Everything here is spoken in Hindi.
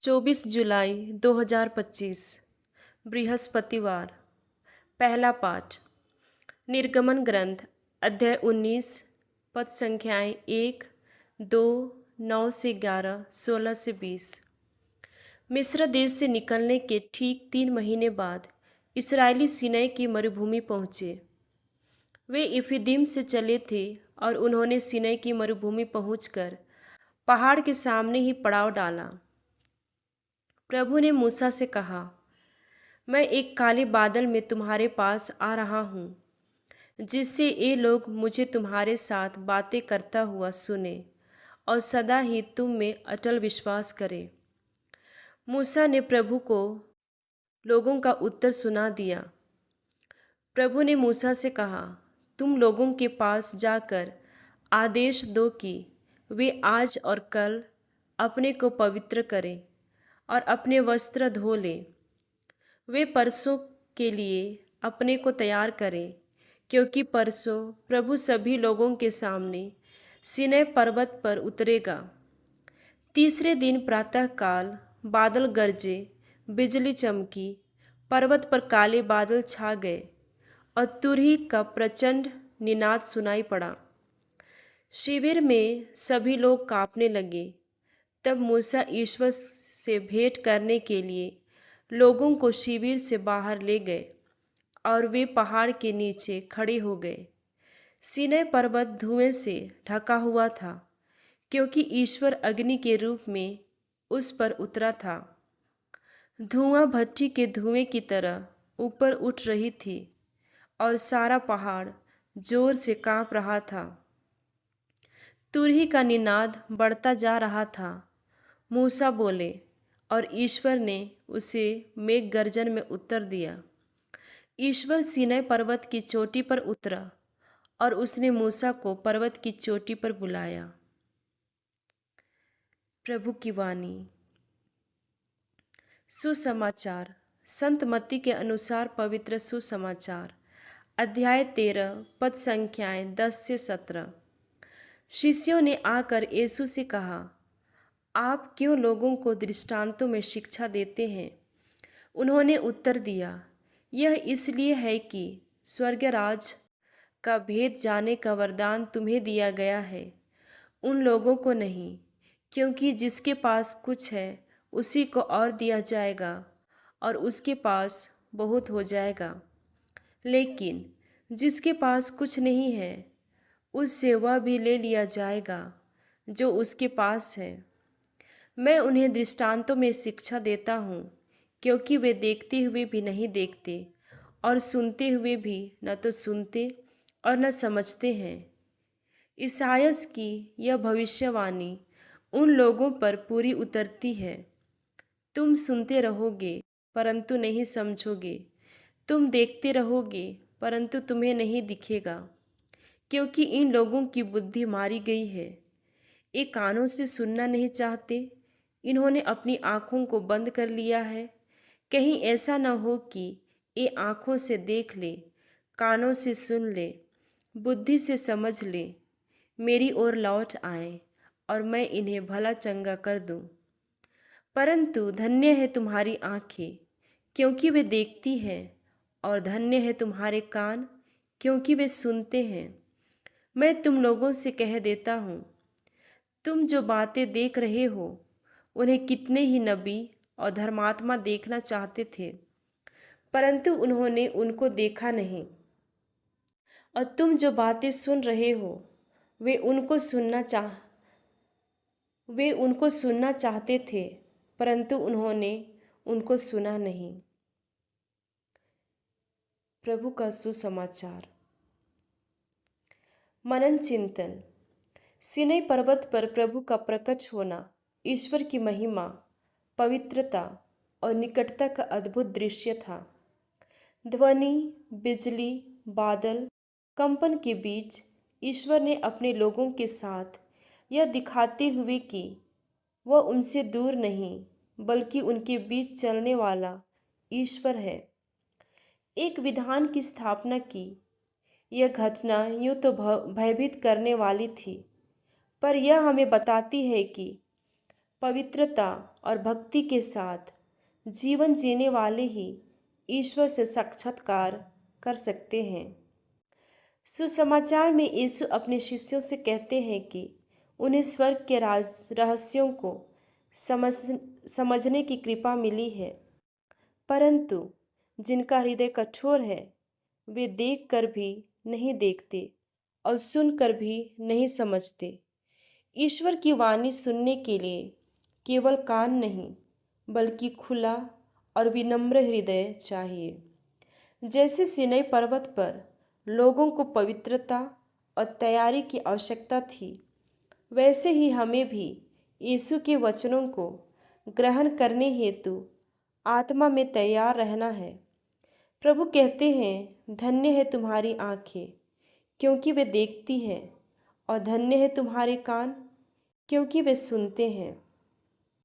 24 जुलाई 2025 बृहस्पतिवार। पहला पाठ। निर्गमन ग्रंथ अध्याय 19 पद संख्याएं 1, 2, 9 से 11, 16 से 20। मिस्र देश से निकलने के ठीक 3 महीने बाद इसराइली सीनै की मरुभूमि पहुँचे। वे इफिदीम से चले थे और उन्होंने सीनै की मरुभूमि पहुंचकर पहाड़ के सामने ही पड़ाव डाला। प्रभु ने मूसा से कहा, मैं एक काले बादल में तुम्हारे पास आ रहा हूँ, जिससे ये लोग मुझे तुम्हारे साथ बातें करता हुआ सुने और सदा ही तुम में अटल विश्वास करें। मूसा ने प्रभु को लोगों का उत्तर सुना दिया। प्रभु ने मूसा से कहा, तुम लोगों के पास जाकर आदेश दो कि वे आज और कल अपने को पवित्र करें और अपने वस्त्र धो लें। वे परसों के लिए अपने को तैयार करें, क्योंकि परसों प्रभु सभी लोगों के सामने सीनै पर्वत पर उतरेगा। तीसरे दिन प्रातःकाल बादल गरजे, बिजली चमकी, पर्वत पर काले बादल छा गए और तुरही का प्रचंड निनाद सुनाई पड़ा। शिविर में सभी लोग कांपने लगे। तब मूसा ईश्वर से भेंट करने के लिए लोगों को शिविर से बाहर ले गए और वे पहाड़ के नीचे खड़े हो गए। सीनै पर्वत धुएं से ढका हुआ था, क्योंकि ईश्वर अग्नि के रूप में उस पर उतरा था। धुआं भट्ठी के धुएं की तरह ऊपर उठ रही थी और सारा पहाड़ जोर से कांप रहा था। तुरही का निनाद बढ़ता जा रहा था। मूसा बोले और ईश्वर ने उसे मेघ गर्जन में उत्तर दिया। ईश्वर सीनै पर्वत की चोटी पर उतरा और उसने मूसा को पर्वत की चोटी पर बुलाया। प्रभु की वाणी। सुसमाचार। संत मत्ती के अनुसार पवित्र सुसमाचार अध्याय 13 पद संख्याएं 10 से 17। शिष्यों ने आकर यीशु से कहा, आप क्यों लोगों को दृष्टांतों में शिक्षा देते हैं? उन्होंने उत्तर दिया, यह इसलिए है कि स्वर्ग राज का भेद जाने का वरदान तुम्हें दिया गया है, उन लोगों को नहीं, क्योंकि जिसके पास कुछ है उसी को और दिया जाएगा और उसके पास बहुत हो जाएगा। लेकिन जिसके पास कुछ नहीं है उससे वह भी ले लिया जाएगा जो उसके पास है। मैं उन्हें दृष्टांतों में शिक्षा देता हूँ, क्योंकि वे देखते हुए भी नहीं देखते और सुनते हुए भी न तो सुनते और न समझते हैं। ईसायास की यह भविष्यवाणी उन लोगों पर पूरी उतरती है। तुम सुनते रहोगे परंतु नहीं समझोगे, तुम देखते रहोगे परंतु तुम्हें नहीं दिखेगा, क्योंकि इन लोगों की बुद्धि मारी गई है। ये कानों से सुनना नहीं चाहते, इन्होंने अपनी आँखों को बंद कर लिया है। कहीं ऐसा न हो कि ये आँखों से देख ले, कानों से सुन ले, बुद्धि से समझ ले, मेरी ओर लौट आए और मैं इन्हें भला चंगा कर दूं। परंतु धन्य है तुम्हारी आँखें, क्योंकि वे देखती हैं, और धन्य है तुम्हारे कान, क्योंकि वे सुनते हैं। मैं तुम लोगों से कह देता हूँ, तुम जो बातें देख रहे हो उन्हें कितने ही नबी और धर्मात्मा देखना चाहते थे, परंतु उन्होंने उनको देखा नहीं। और तुम जो बातें सुन रहे हो वे उनको सुनना चाहते थे, परंतु उन्होंने उनको सुना नहीं। प्रभु का सुसमाचार। मनन चिंतन। सीनै पर्वत पर प्रभु का प्रकट होना ईश्वर की महिमा, पवित्रता और निकटता का अद्भुत दृश्य था। ध्वनि, बिजली, बादल, कंपन के बीच ईश्वर ने अपने लोगों के साथ यह दिखाते हुए कि वह उनसे दूर नहीं बल्कि उनके बीच चलने वाला ईश्वर है, एक विधान की स्थापना की। यह घटना यूँ तो भयभीत करने वाली थी, पर यह हमें बताती है कि पवित्रता और भक्ति के साथ जीवन जीने वाले ही ईश्वर से साक्षात्कार कर सकते हैं। सुसमाचार में यीशु अपने शिष्यों से कहते हैं कि उन्हें स्वर्ग के रहस्यों को समझने की कृपा मिली है, परंतु जिनका हृदय कठोर है वे देख कर भी नहीं देखते और सुनकर भी नहीं समझते। ईश्वर की वाणी सुनने के लिए केवल कान नहीं बल्कि खुला और विनम्र हृदय चाहिए। जैसे सीनै पर्वत पर लोगों को पवित्रता और तैयारी की आवश्यकता थी, वैसे ही हमें भी यीशु के वचनों को ग्रहण करने हेतु आत्मा में तैयार रहना है। प्रभु कहते हैं, धन्य है तुम्हारी आँखें क्योंकि वे देखती हैं, और धन्य है तुम्हारे कान क्योंकि वे सुनते हैं।